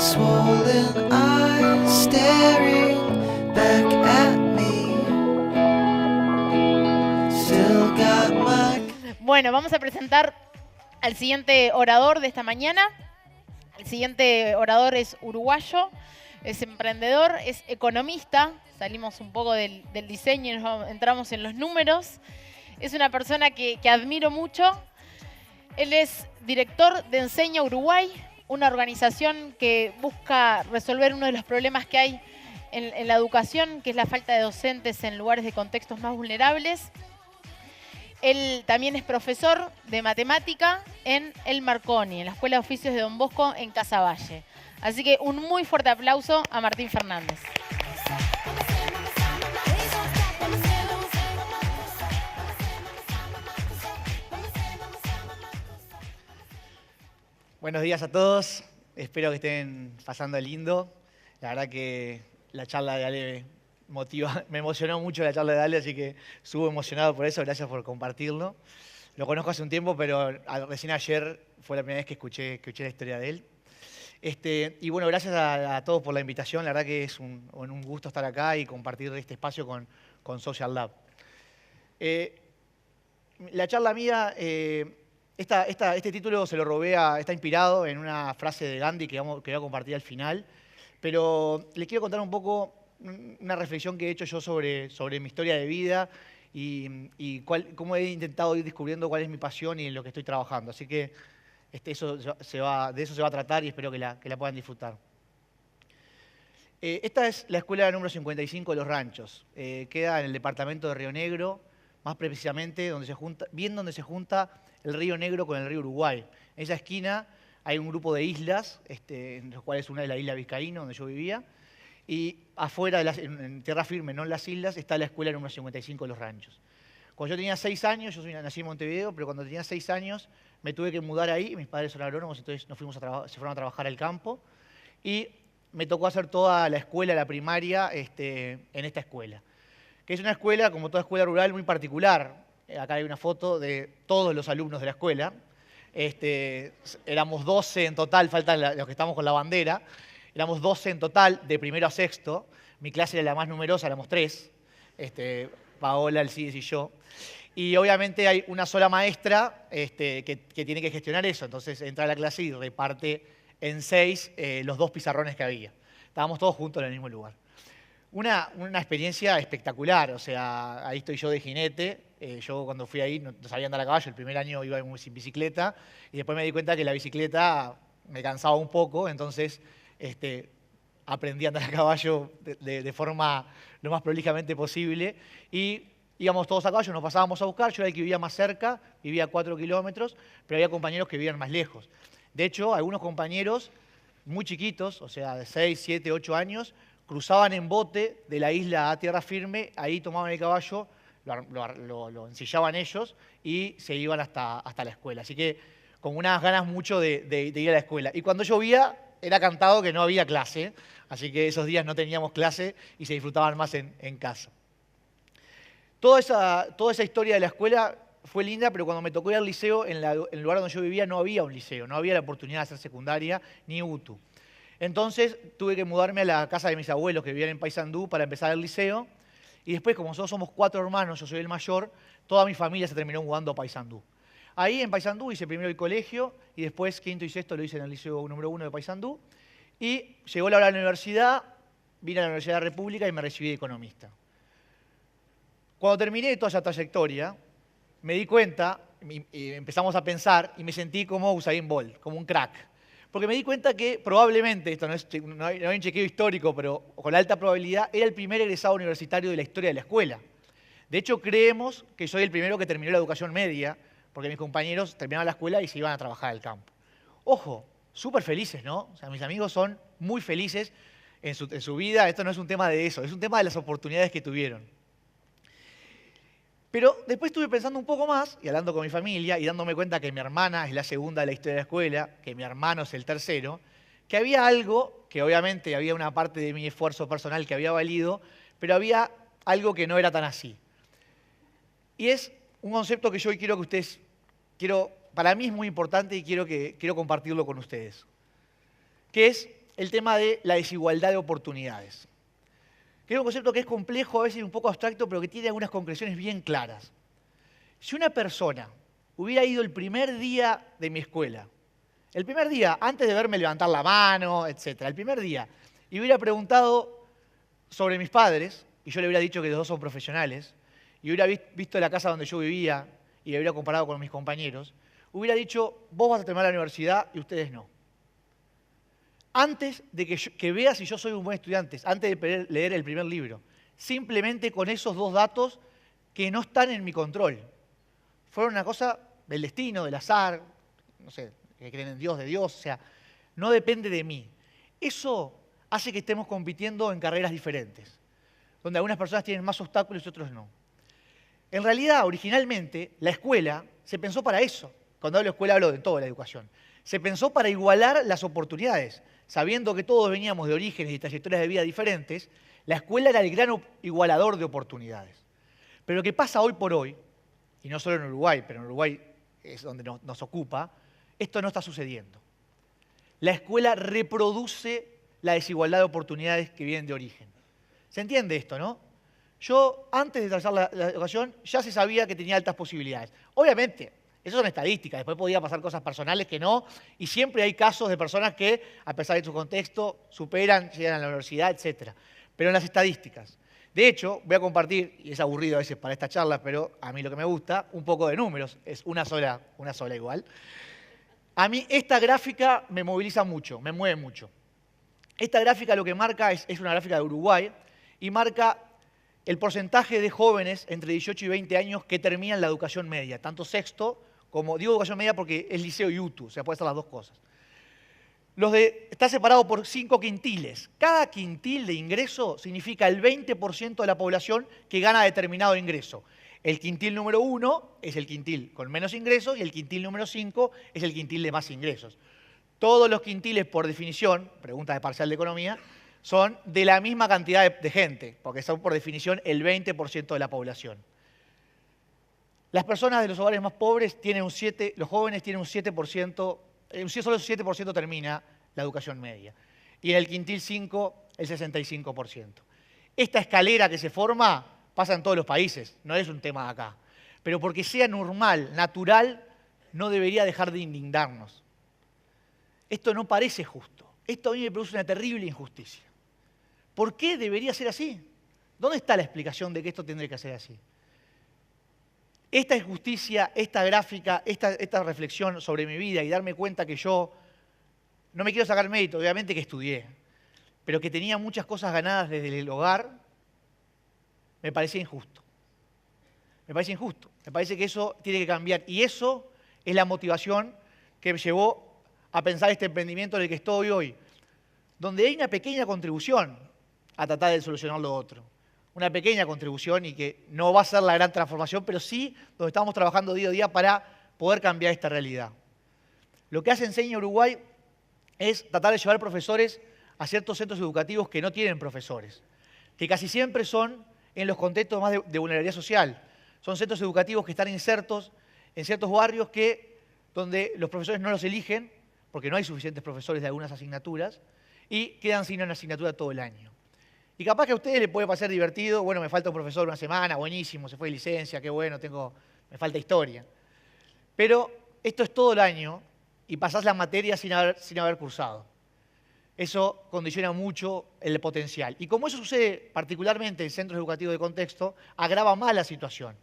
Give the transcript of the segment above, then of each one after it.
swollen eyes staring back at me. Still got my... Bueno, vamos a presentar al siguiente orador de esta mañana. El siguiente orador es uruguayo, es emprendedor, es economista. Salimos un poco del diseño y entramos en los números. Es una persona que admiro mucho. Él es director de Enseña Uruguay, una organización que busca resolver uno de los problemas que hay en la educación, que es la falta de docentes en lugares de contextos más vulnerables. Él también es profesor de matemática en el Marconi, en la Escuela de Oficios de Don Bosco en Casaballe. Así que un muy fuerte aplauso a Martín Fernández. Buenos días a todos, espero que estén pasando lindo. La verdad que la charla de Ale me emocionó mucho la charla de Ale, así que subo emocionado por eso, gracias por compartirlo. Lo conozco hace un tiempo, pero recién ayer fue la primera vez que escuché la historia de él. Y bueno, gracias a todos por la invitación, la verdad que es un gusto estar acá y compartir este espacio con Social Lab. La charla mía... Este título se lo robé está inspirado en una frase de Gandhi que voy a compartir al final, pero les quiero contar un poco una reflexión que he hecho yo sobre mi historia de vida y cómo he intentado ir descubriendo cuál es mi pasión y en lo que estoy trabajando. Así que de eso se va a tratar y espero que la puedan disfrutar. Esta es la escuela número 55 de Los Ranchos. Queda en el departamento de Río Negro, más precisamente donde se junta el Río Negro con el río Uruguay. En esa esquina hay un grupo de islas, en los cuales una es la isla Vizcaíno, donde yo vivía, y afuera, en tierra firme, no en las islas, está la escuela número 55 de Los Ranchos. Cuando yo tenía 6 años, nací en Montevideo, pero cuando tenía 6 años me tuve que mudar ahí, mis padres son agrónomos, entonces se fueron a trabajar al campo, y me tocó hacer toda la escuela, la primaria, en esta escuela. Que es una escuela, como toda escuela rural, muy particular. Acá hay una foto de todos los alumnos de la escuela. Éramos 12 en total, faltan los que estamos con la bandera. Éramos 12 en total, de primero a sexto. Mi clase era la más numerosa, éramos 3. Paola, Alcides y yo. Y obviamente hay una sola maestra que tiene que gestionar eso. Entonces entra a la clase y reparte en 6 los 2 pizarrones que había. Estábamos todos juntos en el mismo lugar. Una experiencia espectacular, o sea, ahí estoy yo de jinete. Yo cuando fui ahí no sabía andar a caballo, el primer año iba sin bicicleta y después me di cuenta que la bicicleta me cansaba un poco, entonces aprendí a andar a caballo de forma lo más prolijamente posible y íbamos todos a caballo, nos pasábamos a buscar, yo era el que vivía más cerca, vivía a 4 kilómetros, pero había compañeros que vivían más lejos. De hecho, algunos compañeros muy chiquitos, o sea, de 6, 7, 8 años, cruzaban en bote de la isla a tierra firme, ahí tomaban el caballo, lo ensillaban ellos y se iban hasta la escuela. Así que con unas ganas mucho de ir a la escuela. Y cuando llovía era cantado que no había clase, así que esos días no teníamos clase y se disfrutaban más en casa. Toda esa historia de la escuela fue linda, pero cuando me tocó ir al liceo, en el lugar donde yo vivía no había un liceo, no había la oportunidad de hacer secundaria ni UTU. Entonces tuve que mudarme a la casa de mis abuelos que vivían en Paysandú para empezar el liceo. Y después, como nosotros somos 4 hermanos, yo soy el mayor, toda mi familia se terminó mudando a Paysandú. Ahí en Paysandú hice primero el colegio y después quinto y sexto lo hice en el liceo número 1 de Paysandú. Y llegó la hora de la universidad, vine a la Universidad de la República y me recibí de economista. Cuando terminé toda esa trayectoria, me di cuenta, y empezamos a pensar, y me sentí como Usain Bolt, como un crack. Porque me di cuenta que probablemente, no hay un chequeo histórico, pero con alta probabilidad, era el primer egresado universitario de la historia de la escuela. De hecho, creemos que soy el primero que terminó la educación media, porque mis compañeros terminaban la escuela y se iban a trabajar al campo. Ojo, súper felices, ¿no? O sea, mis amigos son muy felices en su vida. Esto no es un tema de eso, es un tema de las oportunidades que tuvieron. Pero después estuve pensando un poco más, y hablando con mi familia, y dándome cuenta que mi hermana es la segunda de la historia de la escuela, que mi hermano es el tercero, que había algo, que obviamente había una parte de mi esfuerzo personal que había valido, pero había algo que no era tan así. Y es un concepto que yo hoy quiero que ustedes, para mí es muy importante y quiero compartirlo con ustedes, que es el tema de la desigualdad de oportunidades. Que es un concepto que es complejo, a veces un poco abstracto, pero que tiene algunas concreciones bien claras. Si una persona hubiera ido el primer día de mi escuela, el primer día, antes de verme levantar la mano, etc., el primer día, y hubiera preguntado sobre mis padres, y yo le hubiera dicho que los dos son profesionales, y hubiera visto la casa donde yo vivía, y le hubiera comparado con mis compañeros, hubiera dicho, vos vas a terminar la universidad y ustedes no. Antes de que vea si yo soy un buen estudiante, antes de leer el primer libro, simplemente con esos dos datos que no están en mi control. Fueron una cosa del destino, del azar, no sé, que creen en Dios, de Dios, o sea, no depende de mí. Eso hace que estemos compitiendo en carreras diferentes, donde algunas personas tienen más obstáculos y otros no. En realidad, originalmente, la escuela se pensó para eso. Cuando hablo de escuela hablo de toda la educación. Se pensó para igualar las oportunidades. Sabiendo que todos veníamos de orígenes y trayectorias de vida diferentes, la escuela era el gran igualador de oportunidades. Pero lo que pasa hoy por hoy, y no solo en Uruguay, pero en Uruguay es donde nos ocupa, esto no está sucediendo. La escuela reproduce la desigualdad de oportunidades que vienen de origen. ¿Se entiende esto, no? Yo, antes de trazar la educación, ya se sabía que tenía altas posibilidades. Obviamente, eso son estadísticas, después podía pasar cosas personales que no, y siempre hay casos de personas que, a pesar de su contexto, superan, llegan a la universidad, etc. Pero en las estadísticas. De hecho, voy a compartir, y es aburrido a veces para esta charla, pero a mí lo que me gusta, un poco de números, es una sola igual. A mí esta gráfica me moviliza mucho, me mueve mucho. Esta gráfica lo que marca es una gráfica de Uruguay, y marca el porcentaje de jóvenes entre 18 y 20 años que terminan la educación media, tanto sexto como, digo educación media porque es liceo y UTU, o sea, puede ser las dos cosas. Está separado por 5 quintiles. Cada quintil de ingreso significa el 20% de la población que gana determinado ingreso. El quintil número 1 es el quintil con menos ingresos y el quintil número 5 es el quintil de más ingresos. Todos los quintiles, por definición, pregunta de parcial de economía, son de la misma cantidad de gente, porque son por definición el 20% de la población. Las personas de los hogares más pobres tienen los jóvenes tienen un 7%, solo el 7% termina la educación media. Y en el quintil 5, el 65%. Esta escalera que se forma pasa en todos los países, no es un tema de acá. Pero porque sea normal, natural, no debería dejar de indignarnos. Esto no parece justo. Esto a mí me produce una terrible injusticia. ¿Por qué debería ser así? ¿Dónde está la explicación de que esto tendría que ser así? Esta injusticia, esta gráfica, esta reflexión sobre mi vida y darme cuenta que yo, no me quiero sacar mérito, obviamente que estudié, pero que tenía muchas cosas ganadas desde el hogar, me parecía injusto. Me parece injusto. Me parece que eso tiene que cambiar. Y eso es la motivación que me llevó a pensar este emprendimiento en el que estoy hoy, donde hay una pequeña contribución a tratar de solucionar lo otro. Una pequeña contribución y que no va a ser la gran transformación, pero sí donde estamos trabajando día a día para poder cambiar esta realidad. Lo que hace Enseña Uruguay es tratar de llevar profesores a ciertos centros educativos que no tienen profesores, que casi siempre son en los contextos más de vulnerabilidad social. Son centros educativos que están insertos en ciertos barrios donde los profesores no los eligen, porque no hay suficientes profesores de algunas asignaturas, y quedan sin una asignatura todo el año. Y capaz que a ustedes les puede parecer divertido, bueno, me falta un profesor una semana, buenísimo, se fue de licencia, qué bueno, me falta historia. Pero esto es todo el año y pasás la materia sin haber cursado. Eso condiciona mucho el potencial. Y como eso sucede particularmente en centros educativos de contexto, agrava más la situación.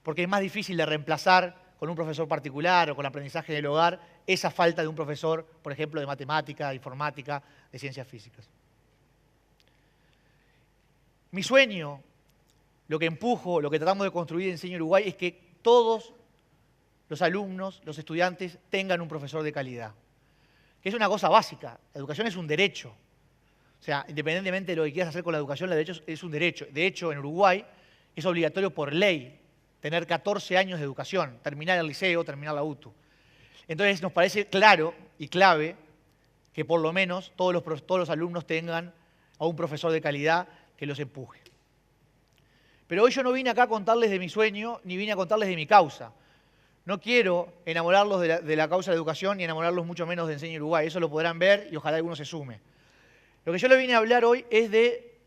Porque es más difícil de reemplazar con un profesor particular o con aprendizaje del hogar esa falta de un profesor, por ejemplo, de matemática, de informática, de ciencias físicas. Mi sueño, lo que empujo, lo que tratamos de construir en Enseña Uruguay es que todos los alumnos, los estudiantes, tengan un profesor de calidad. Que es una cosa básica. La educación es un derecho. O sea, independientemente de lo que quieras hacer con la educación, la derecho es un derecho. De hecho, en Uruguay es obligatorio por ley tener 14 años de educación, terminar el liceo, terminar la UTU. Entonces nos parece claro y clave que por lo menos todos los alumnos tengan a un profesor de calidad que los empuje. Pero hoy yo no vine acá a contarles de mi sueño, ni vine a contarles de mi causa. No quiero enamorarlos de la causa de la educación ni enamorarlos mucho menos de Enseña Uruguay. Eso lo podrán ver y ojalá alguno se sume. Lo que yo les vine a hablar hoy es de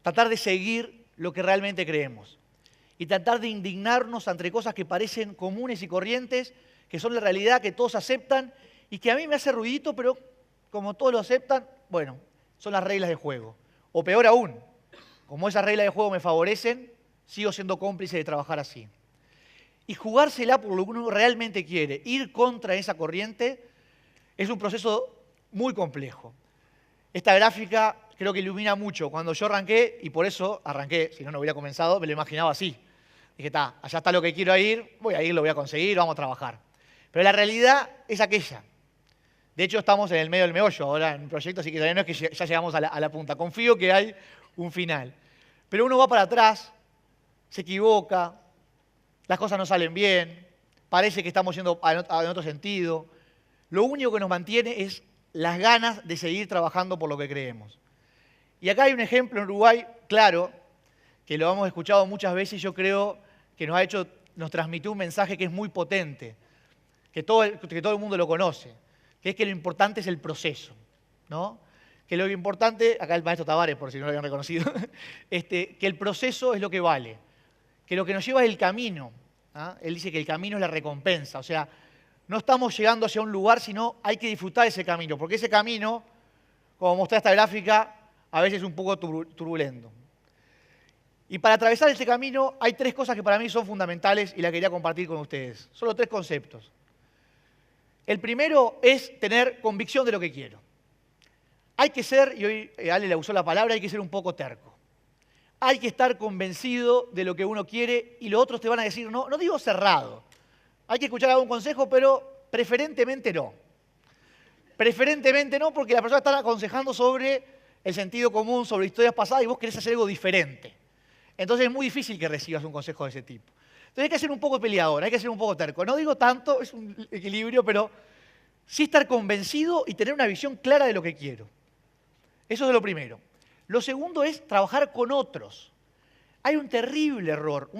tratar de seguir lo que realmente creemos y tratar de indignarnos ante cosas que parecen comunes y corrientes, que son la realidad, que todos aceptan y que a mí me hace ruidito, pero como todos lo aceptan, bueno, son las reglas de juego. O peor aún, como esas reglas de juego me favorecen, sigo siendo cómplice de trabajar así. Y jugársela por lo que uno realmente quiere, ir contra esa corriente, es un proceso muy complejo. Esta gráfica creo que ilumina mucho. Cuando yo arranqué, y por eso arranqué, si no, no hubiera comenzado, me lo imaginaba así. Dije, allá está lo que quiero ir, voy a ir, lo voy a conseguir, vamos a trabajar. Pero la realidad es aquella. De hecho, estamos en el medio del meollo ahora en un proyecto, así que todavía no es que ya llegamos a la punta. Confío que hay un final. Pero uno va para atrás, se equivoca, las cosas no salen bien, parece que estamos yendo en otro sentido. Lo único que nos mantiene es las ganas de seguir trabajando por lo que creemos. Y acá hay un ejemplo en Uruguay, claro, que lo hemos escuchado muchas veces y yo creo que nos transmitió un mensaje que es muy potente, que todo el mundo lo conoce, que es que lo importante es el proceso, ¿no? Que lo importante, acá el maestro Tavares, por si no lo habían reconocido, que el proceso es lo que vale, que lo que nos lleva es el camino. ¿Ah? Él dice que el camino es la recompensa, o sea, no estamos llegando hacia un lugar, sino hay que disfrutar ese camino, porque ese camino, como muestra esta gráfica, a veces es un poco turbulento. Y para atravesar ese camino hay tres cosas que para mí son fundamentales y las quería compartir con ustedes. Solo tres conceptos. El primero es tener convicción de lo que quiero. Hay que ser, y hoy Ale le usó la palabra, hay que ser un poco terco. Hay que estar convencido de lo que uno quiere y los otros te van a decir no. No digo cerrado. Hay que escuchar algún consejo, pero preferentemente no. Preferentemente no, porque la persona está aconsejando sobre el sentido común, sobre historias pasadas y vos querés hacer algo diferente. Entonces es muy difícil que recibas un consejo de ese tipo. Entonces hay que ser un poco peleador, hay que ser un poco terco. No digo tanto, es un equilibrio, pero sí estar convencido y tener una visión clara de lo que quiero. Eso es lo primero. Lo segundo es trabajar con otros. Hay un terrible error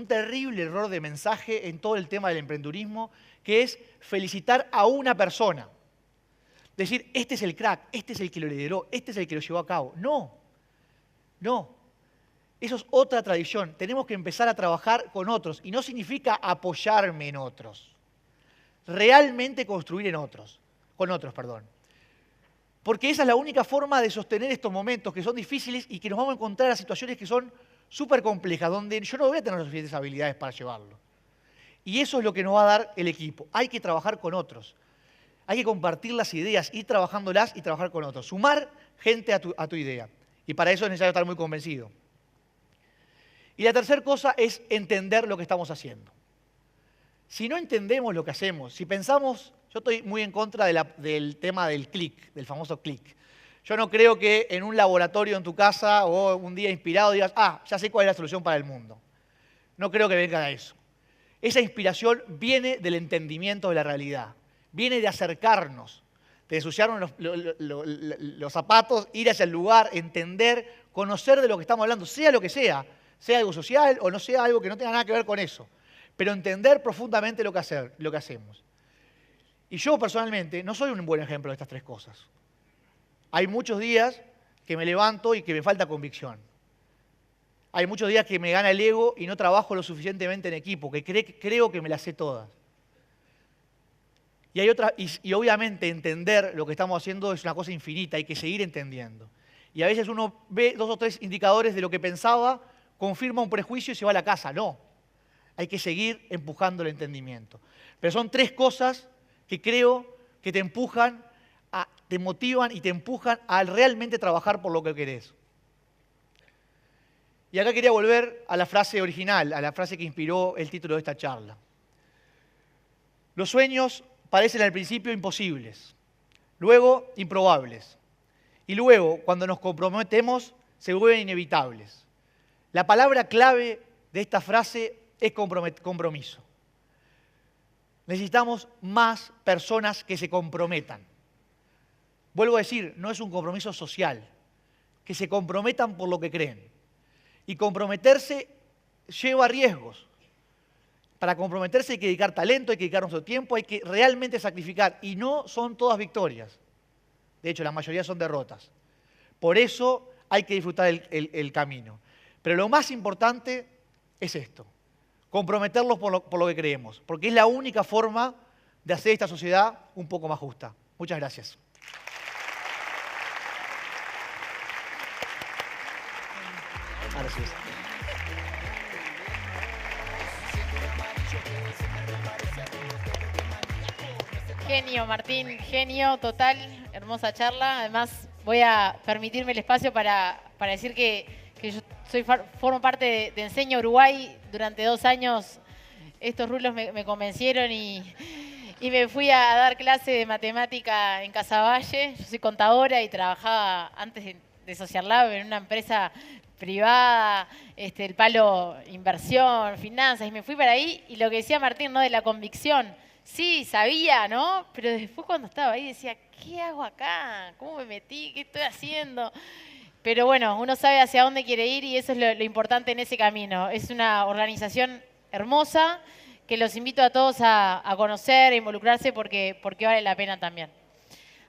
de mensaje en todo el tema del emprendedurismo, que es felicitar a una persona. Decir, este es el crack, este es el que lo lideró, este es el que lo llevó a cabo. No. Eso es otra tradición. Tenemos que empezar a trabajar con otros. Y no significa apoyarme en otros. Realmente construir con otros. Porque esa es la única forma de sostener estos momentos que son difíciles y que nos vamos a encontrar a situaciones que son súper complejas, donde yo no voy a tener las suficientes habilidades para llevarlo. Y eso es lo que nos va a dar el equipo. Hay que trabajar con otros. Hay que compartir las ideas, ir trabajándolas y trabajar con otros. Sumar gente a tu idea. Y para eso es necesario estar muy convencido. Y la tercera cosa es entender lo que estamos haciendo. Si no entendemos lo que hacemos, si pensamos, yo estoy muy en contra del tema del clic, del famoso clic. Yo no creo que en un laboratorio en tu casa o un día inspirado digas, ya sé cuál es la solución para el mundo. No creo que venga de eso. Esa inspiración viene del entendimiento de la realidad, viene de acercarnos, de ensuciarnos los zapatos, ir hacia el lugar, entender, conocer de lo que estamos hablando, sea lo que sea algo social o no sea algo que no tenga nada que ver con eso, pero entender profundamente lo que hacemos. Y yo personalmente no soy un buen ejemplo de estas tres cosas. Hay muchos días que me levanto y que me falta convicción. Hay muchos días que me gana el ego y no trabajo lo suficientemente en equipo, que creo que me las sé todas. Y obviamente entender lo que estamos haciendo es una cosa infinita, hay que seguir entendiendo. Y a veces uno ve 2 o 3 indicadores de lo que pensaba, confirma un prejuicio y se va a la casa. No, hay que seguir empujando el entendimiento. Pero son 3 cosas que creo que te motivan y te empujan a realmente trabajar por lo que querés. Y acá quería volver a la frase original, a la frase que inspiró el título de esta charla. Los sueños parecen al principio imposibles, luego improbables, y luego, cuando nos comprometemos, se vuelven inevitables. La palabra clave de esta frase es compromiso. Necesitamos más personas que se comprometan. Vuelvo a decir, no es un compromiso social, que se comprometan por lo que creen. Y comprometerse lleva riesgos. Para comprometerse hay que dedicar talento, hay que dedicar nuestro tiempo, hay que realmente sacrificar. Y no son todas victorias. De hecho, la mayoría son derrotas. Por eso hay que disfrutar el camino. Pero lo más importante es esto, comprometerlos por lo que creemos, porque es la única forma de hacer esta sociedad un poco más justa. Muchas gracias. Ahora sí. Genio, Martín, genio total, hermosa charla. Además, voy a permitirme el espacio para decir que yo formo parte de Enseña Uruguay. Durante 2 años estos rulos me convencieron y me fui a dar clase de matemática en Casaballe. Yo soy contadora y trabajaba antes de Social Lab en una empresa privada, el palo inversión, finanzas, y me fui para ahí. Y lo que decía Martín, ¿no? De la convicción. Sí, sabía, ¿no? Pero después cuando estaba ahí decía, ¿qué hago acá? ¿Cómo me metí? ¿Qué estoy haciendo? Pero bueno, uno sabe hacia dónde quiere ir y eso es lo importante en ese camino. Es una organización hermosa que los invito a todos a conocer e involucrarse porque vale la pena también.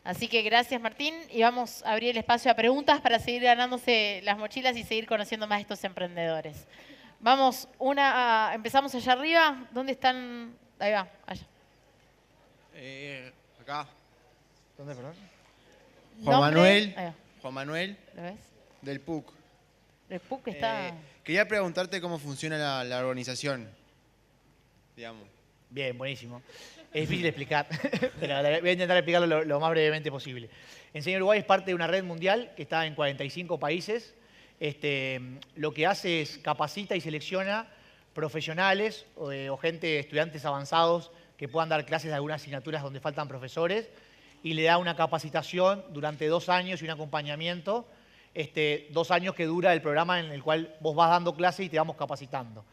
Así que gracias, Martín, y vamos a abrir el espacio a preguntas para seguir ganándose las mochilas y seguir conociendo más de estos emprendedores. Vamos, empezamos allá arriba. ¿Dónde están? Ahí va, allá. Acá. ¿Dónde, perdón? Juan ¿Nombre? Manuel. Ahí va. Juan Manuel ¿Lo ves? del PUC. El PUC está... Quería preguntarte cómo funciona la organización, digamos. Bien, buenísimo. Es difícil explicar, pero voy a intentar explicarlo lo más brevemente posible. Enseña Uruguay es parte de una red mundial que está en 45 países. Lo que hace es capacita y selecciona profesionales o gente, estudiantes avanzados que puedan dar clases de algunas asignaturas donde faltan profesores y le da una capacitación durante 2 años y un acompañamiento, 2 años que dura el programa en el cual vos vas dando clases y te vamos capacitando.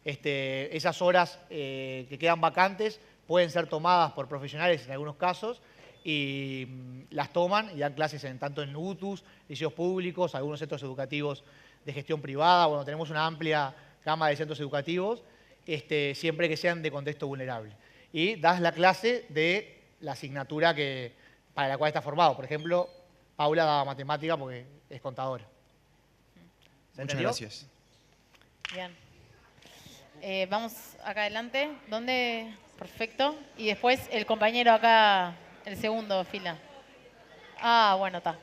Esas horas que quedan vacantes pueden ser tomadas por profesionales en algunos casos y las toman y dan clases tanto en UTUS, liceos públicos, algunos centros educativos de gestión privada. Bueno, tenemos una amplia gama de centros educativos, siempre que sean de contexto vulnerable. Y das la clase de la asignatura para la cual está formado. Por ejemplo, Paula daba matemática porque es contadora. ¿Se Muchas entendió? gracias. Bien. Vamos acá adelante. ¿Dónde? Perfecto. Y después el compañero acá, el segundo fila. Ah, bueno, está.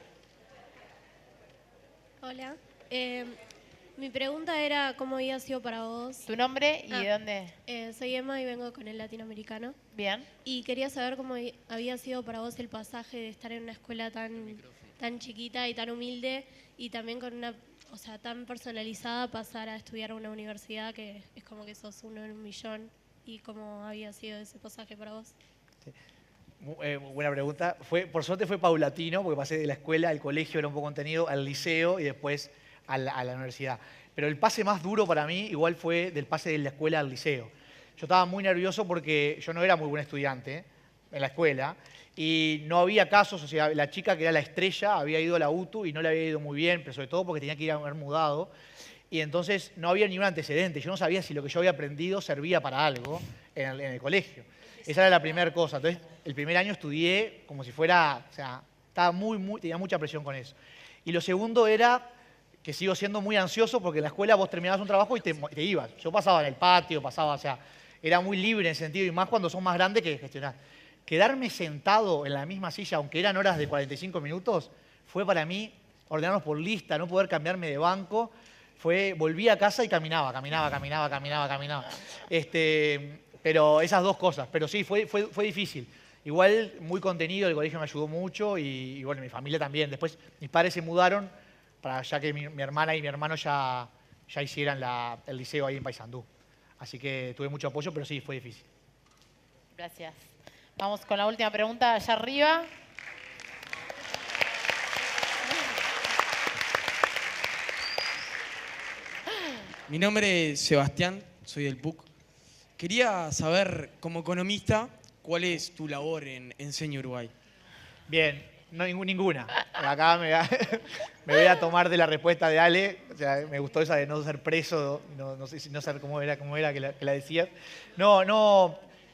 Hola. Mi pregunta era cómo había sido para vos. ¿Tu nombre y de dónde? Soy Emma y vengo con el latinoamericano. Bien. Y quería saber cómo había sido para vos el pasaje de estar en una escuela tan chiquita y tan humilde y también con una, tan personalizada, pasar a estudiar a una universidad que es como que sos uno en 1.000.000. ¿Y cómo había sido ese pasaje para vos? Sí. Buena pregunta. Por suerte fue paulatino, porque pasé de la escuela al colegio, era un poco contenido, al liceo y después a la universidad. Pero el pase más duro para mí igual fue del pase de la escuela al liceo. Yo estaba muy nervioso porque yo no era muy buen estudiante en la escuela y no había casos, la chica que era la estrella había ido a la UTU y no le había ido muy bien, pero sobre todo porque tenía que ir a haber mudado. Y entonces no había ningún antecedente. Yo no sabía si lo que yo había aprendido servía para algo en el colegio. Esa era la primera cosa. Entonces, el primer año estudié como si fuera, estaba tenía mucha presión con eso. Y lo segundo era que sigo siendo muy ansioso porque en la escuela vos terminabas un trabajo y te ibas. Yo pasaba en el patio, era muy libre en ese sentido y más cuando son más grandes que gestionar. Quedarme sentado en la misma silla, aunque eran horas de 45 minutos, fue para mí ordenarnos por lista, no poder cambiarme de banco. Volví a casa y caminaba. Pero esas 2 cosas. Pero sí, fue difícil. Igual, muy contenido, el colegio me ayudó mucho y bueno, mi familia también. Después, mis padres se mudaron para ya que mi hermana y mi hermano ya hicieran el liceo ahí en Paysandú. Así que tuve mucho apoyo, pero sí, fue difícil. Gracias. Vamos con la última pregunta allá arriba. Mi nombre es Sebastián, soy del PUC. Quería saber, como economista, cuál es tu labor en Enseña Uruguay. Bien, No, ninguna. Acá me voy a tomar de la respuesta de Ale. O sea, me gustó esa de no ser preso, no sé si no ser cómo era que la decías. No,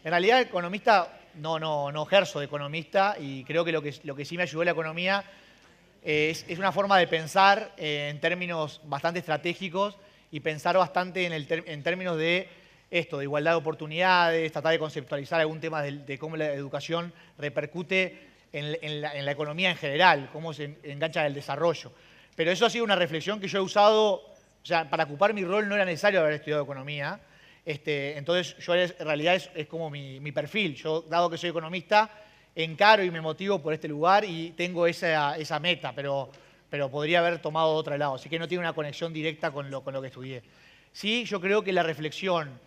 en realidad economista, no ejerzo de economista y creo que lo que sí me ayudó la economía es una forma de pensar en términos bastante estratégicos y pensar bastante en términos de esto, de igualdad de oportunidades, tratar de conceptualizar algún tema de cómo la educación repercute en la economía en general, cómo se engancha en el desarrollo. Pero eso ha sido una reflexión que yo he usado, o sea, para ocupar mi rol no era necesario haber estudiado economía. Entonces, yo en realidad es como mi perfil. Yo, dado que soy economista, encaro y me motivo por este lugar y tengo esa meta, pero podría haber tomado de otro lado. Así que no tiene una conexión directa con lo que estudié. Sí, yo creo que la reflexión,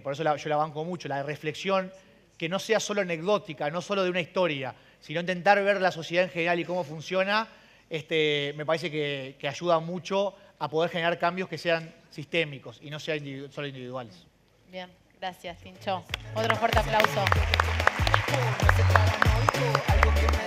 por eso yo la banco mucho, la reflexión que no sea solo anecdótica, no solo de una historia, sino intentar ver la sociedad en general y cómo funciona, me parece que ayuda mucho a poder generar cambios que sean sistémicos y no sean solo individuales. Bien, gracias, Tincho. Otro fuerte aplauso. Algo que me